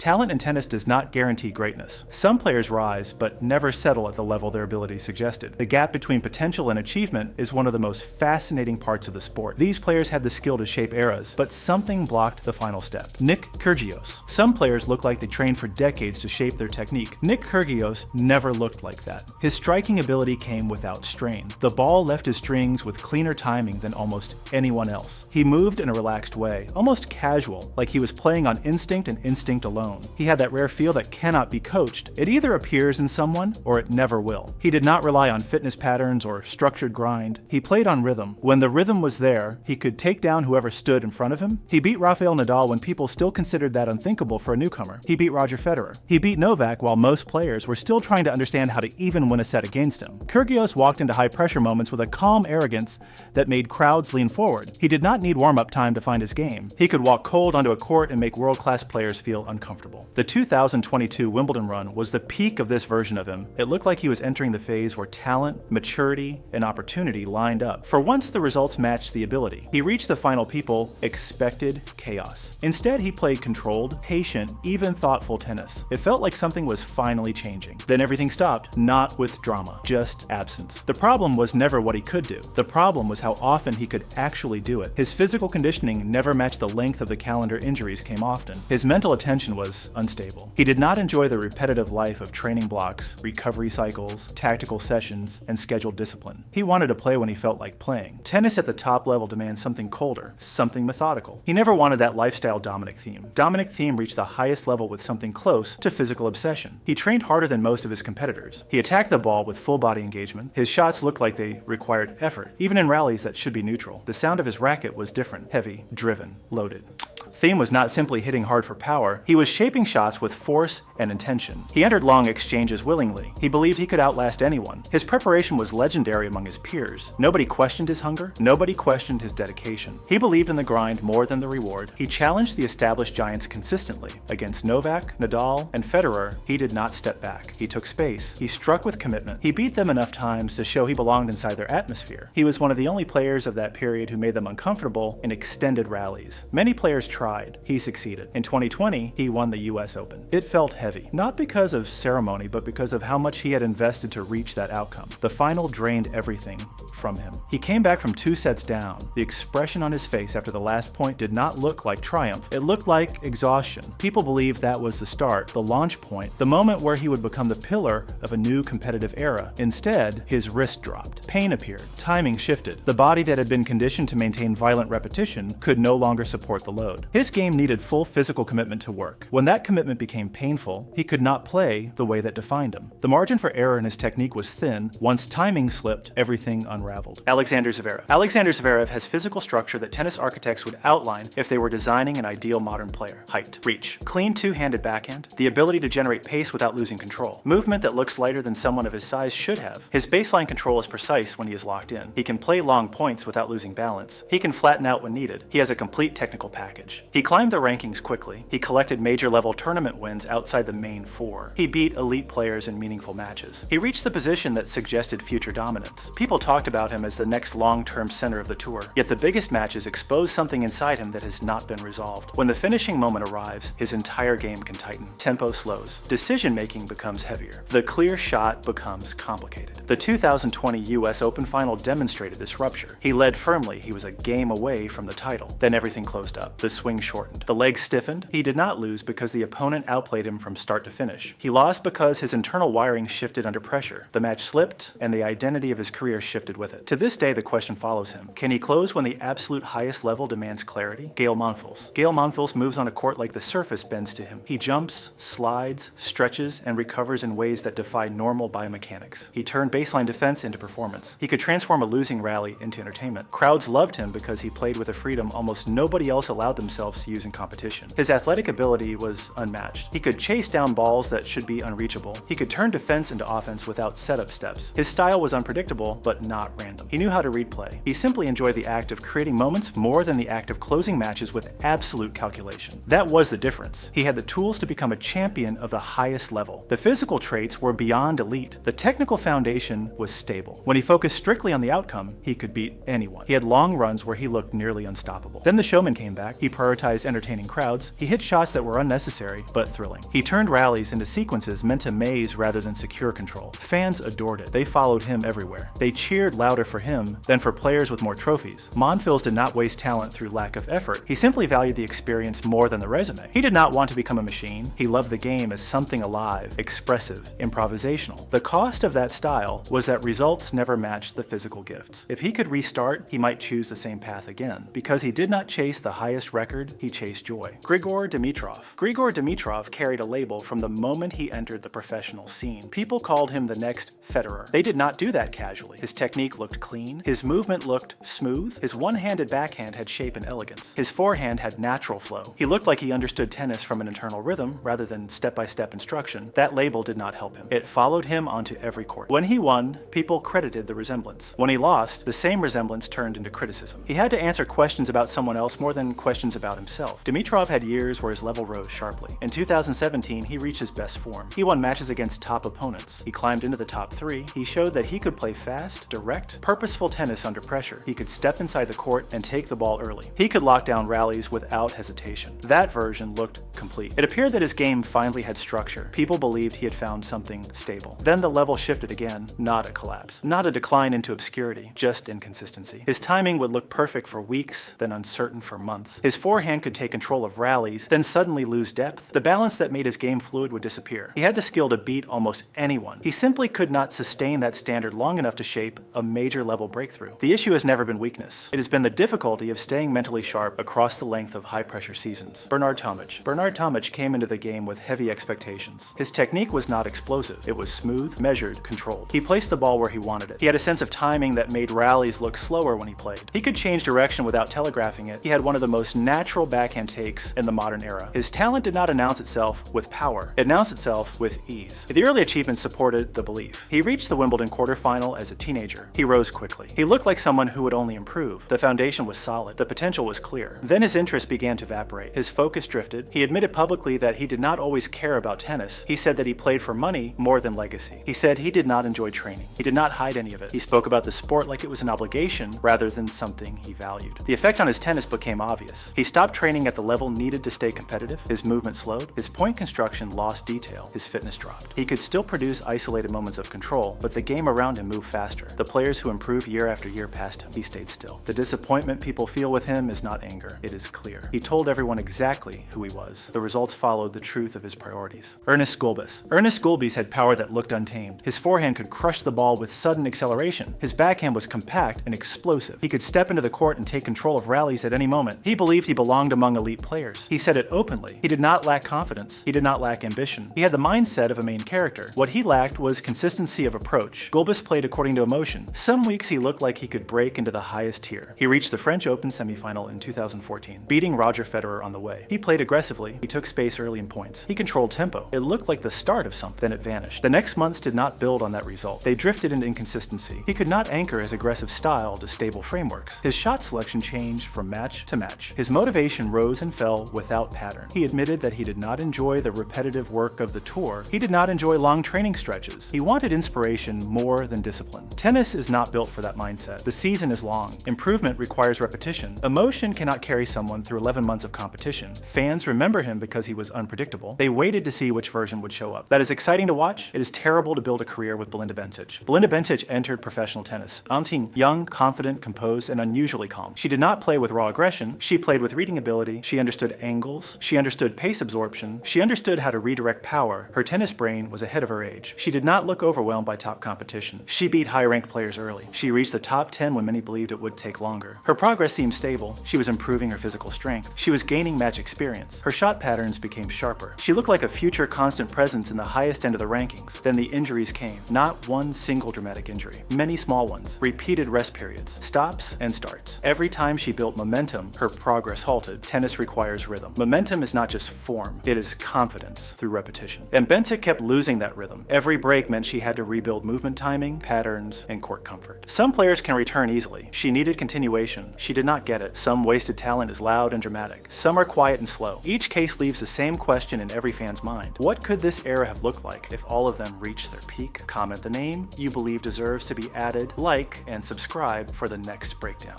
Talent in tennis does not guarantee greatness. Some players rise, but never settle at the level their ability suggested. The gap between potential and achievement is one of the most fascinating parts of the sport. These players had the skill to shape eras, but something blocked the final step. Nick Kyrgios. Some players look like they trained for decades to shape their technique. Nick Kyrgios never looked like that. His striking ability came without strain. The ball left his strings with cleaner timing than almost anyone else. He moved in a relaxed way, almost casual, like he was playing on instinct and instinct alone. He had that rare feel that cannot be coached. It either appears in someone or it never will. He did not rely on fitness patterns or structured grind. He played on rhythm. When the rhythm was there, he could take down whoever stood in front of him. He beat Rafael Nadal when people still considered that unthinkable for a newcomer. He beat Roger Federer. He beat Novak while most players were still trying to understand how to even win a set against him. Kyrgios walked into high-pressure moments with a calm arrogance that made crowds lean forward. He did not need warm-up time to find his game. He could walk cold onto a court and make world-class players feel uncomfortable. The 2022 Wimbledon run was the peak of this version of him. It looked like he was entering the phase where talent, maturity, and opportunity lined up. For once, the results matched the ability. He reached the final people expected chaos. Instead, he played controlled, patient, even thoughtful tennis. It felt like something was finally changing. Then everything stopped, not with drama, just absence. The problem was never what he could do. The problem was how often he could actually do it. His physical conditioning never matched the length of the calendar. Injuries came often. His mental attention was unstable. He did not enjoy the repetitive life of training blocks, recovery cycles, tactical sessions, and scheduled discipline. He wanted to play when he felt like playing. Tennis at the top level demands something colder, something methodical. He never wanted that lifestyle Dominic Thiem. Dominic Thiem reached the highest level with something close to physical obsession. He trained harder than most of his competitors. He attacked the ball with full body engagement. His shots looked like they required effort, even in rallies that should be neutral. The sound of his racket was different, heavy, driven, loaded. Thiem was not simply hitting hard for power, he was shaping shots with force and intention. He entered long exchanges willingly. He believed he could outlast anyone. His preparation was legendary among his peers. Nobody questioned his hunger. Nobody questioned his dedication. He believed in the grind more than the reward. He challenged the established giants consistently. Against Novak, Nadal, and Federer, he did not step back. He took space. He struck with commitment. He beat them enough times to show he belonged inside their atmosphere. He was one of the only players of that period who made them uncomfortable in extended rallies. Many players tried. He succeeded. In 2020, he won the US Open. It felt heavy, not because of ceremony, but because of how much he had invested to reach that outcome. The final drained everything from him. He came back from 2 sets down. The expression on his face after the last point did not look like triumph. It looked like exhaustion. People believed that was the start, the launch point, the moment where he would become the pillar of a new competitive era. Instead, his wrist dropped. Pain appeared. Timing shifted. The body that had been conditioned to maintain violent repetition could no longer support the load. His game needed full physical commitment to work. When that commitment became painful, he could not play the way that defined him. The margin for error in his technique was thin. Once timing slipped, everything unraveled. Alexander Zverev. Alexander Zverev has physical structure that tennis architects would outline if they were designing an ideal modern player. Height, reach, clean two-handed backhand, the ability to generate pace without losing control, movement that looks lighter than someone of his size should have. His baseline control is precise when he is locked in. He can play long points without losing balance. He can flatten out when needed. He has a complete technical package. He climbed the rankings quickly. He collected major-level tournament wins outside the main 4. He beat elite players in meaningful matches. He reached the position that suggested future dominance. People talked about him as the next long-term center of the tour, yet the biggest matches exposed something inside him that has not been resolved. When the finishing moment arrives, his entire game can tighten. Tempo slows. Decision-making becomes heavier. The clear shot becomes complicated. The 2020 US Open final demonstrated this rupture. He led firmly. He was a game away from the title. Then everything closed up. The swing shortened. The legs stiffened. He did not lose because the opponent outplayed him from start to finish. He lost because his internal wiring shifted under pressure. The match slipped, and the identity of his career shifted with it. To this day, the question follows him. Can he close when the absolute highest level demands clarity? Gael Monfils. Gael Monfils moves on a court like the surface bends to him. He jumps, slides, stretches, and recovers in ways that defy normal biomechanics. He turned baseline defense into performance. He could transform a losing rally into entertainment. Crowds loved him because he played with a freedom almost nobody else allowed themselves to use in competition. His athletic ability was unmatched. He could chase down balls that should be unreachable. He could turn defense into offense without setup steps. His style was unpredictable, but not random. He knew how to read play. He simply enjoyed the act of creating moments more than the act of closing matches with absolute calculation. That was the difference. He had the tools to become a champion of the highest level. The physical traits were beyond elite. The technical foundation was stable. When he focused strictly on the outcome, he could beat anyone. He had long runs where he looked nearly unstoppable. Then the showman came back. He prioritized entertaining crowds. He hit shots that were unnecessary, but thrilling. He turned rallies into sequences meant to maze rather than secure control. Fans adored it. They followed him everywhere. They cheered louder for him than for players with more trophies. Monfils did not waste talent through lack of effort. He simply valued the experience more than the resume. He did not want to become a machine. He loved the game as something alive, expressive, improvisational. The cost of that style was that results never matched the physical gifts. If he could restart, he might choose the same path again. Because he did not chase the highest record, he chased joy. Grigor Dimitrov. Grigor Dimitrov carried a label from the moment he entered the professional scene. People called him the next Federer. They did not do that casually. His technique looked clean. His movement looked smooth. His one-handed backhand had shape and elegance. His forehand had natural flow. He looked like he understood tennis from an internal rhythm rather than step-by-step instruction. That label did not help him. It followed him onto every court. When he won, people credited the resemblance. When he lost, the same resemblance turned into criticism. He had to answer questions about someone else more than questions about himself. Dimitrov had years where his level rose sharply. In 2017, he reached his best form. He won matches against top opponents. He climbed into the top 3. He showed that he could play fast, direct, purposeful tennis under pressure. He could step inside the court and take the ball early. He could lock down rallies without hesitation. That version looked complete. It appeared that his game finally had structure. People believed he had found something stable. Then the level shifted again, not a collapse. Not a decline into obscurity, just inconsistency. His timing would look perfect for weeks, then uncertain for months. His forehand could take control of rallies, then suddenly lose depth. The balance that made his game fluid would disappear. He had the skill to beat almost anyone. He simply could not sustain that standard long enough to shape a major level breakthrough. The issue has never been weakness. It has been the difficulty of staying mentally sharp across the length of high-pressure seasons. Bernard Tomic. Bernard Tomic came into the game with heavy expectations. His technique was not explosive. It was smooth, measured, controlled. He placed the ball where he wanted it. He had a sense of timing that made rallies look slower when he played. He could change direction without telegraphing it. He had one of the most natural backhand takes in the modern era. His talent did not announce itself with power. It announced itself with ease. The early achievements supported the belief. He reached the Wimbledon quarterfinal as a teenager. He rose quickly. He looked like someone who would only improve. The foundation was solid. The potential was clear. Then his interest began to evaporate. His focus drifted. He admitted publicly that he did not always care about tennis. He said that he played for money more than legacy. He said he did not enjoy training. He did not hide any of it. He spoke about the sport like it was an obligation rather than something he valued. The effect on his tennis became obvious. He stopped training at the level needed to stay competitive. His movement slowed. His point construction lost detail. His fitness dropped. He could still produce isolated moments of control, but the game around him moved faster. The players who improved year after year passed him. He stayed still. The disappointment people feel with him is not anger. It is clear. He told everyone exactly who he was. The results followed the truth of his priorities. Ernest Gulbis. Ernest Gulbis had power that looked untamed. His forehand could crush the ball with sudden acceleration. His backhand was compact and explosive. He could step into the court and take control of rallies at any moment. He believed he belonged among elite players. He said it openly. He did not lack confidence. He did not lack ambition. He had the mindset of a main character. What he lacked was consistency of approach. Gulbis played according to emotion. Some weeks he looked like he could break into the highest tier. He reached the French Open semifinal in 2014, beating Roger Federer on the way. He played aggressively. He took space early in points. He controlled tempo. It looked like the start of something, then it vanished. The next months did not build on that result. They drifted into inconsistency. He could not anchor his aggressive style to stable frameworks. His shot selection changed from match to match. His motivation rose and fell without pattern. He admitted that he did not enjoy the repetitive work of the tour. He did not enjoy long training stretches. He wanted inspiration more than discipline. Tennis is not built for that mindset. The season is long. Improvement requires repetition. Emotion cannot carry someone through 11 months of competition. Fans remember him because he was unpredictable. They waited to see which version would show up. That is exciting to watch. It is terrible to build a career with Belinda Bencic. Belinda Bencic entered professional tennis. Unseen, young, confident, composed, and unusually calm. She did not play with raw aggression. She played with reading ability. She understood angles. She understood pace absorption. She understood how to redirect power. Her tennis brain was ahead of her age. She did not look overwhelmed by top competition. She beat high-ranked players early. She reached the top 10 when many believed it would take longer. Her progress seemed stable. She was improving her physical strength. She was gaining match experience. Her shot patterns became sharper. She looked like a future constant presence in the highest end of the rankings. Then the injuries came. Not one single dramatic injury. Many small ones. Repeated rest periods. Stops and starts. Every time she built momentum, her progress halted. Tennis requires rhythm. Momentum is not just form. It is confidence through repetition. And Bencic kept losing that rhythm. Every break meant she had to rebuild movement timing, patterns, and court comfort. Some players can return easily. She needed continuation. She did not get it. Some wasted talent is loud and dramatic. Some are quiet and slow. Each case leaves the same question in every fan's mind. What could this era have looked like if all of them reached their peak? Comment the name you believe deserves to be added, like, and subscribe for the next breakdown.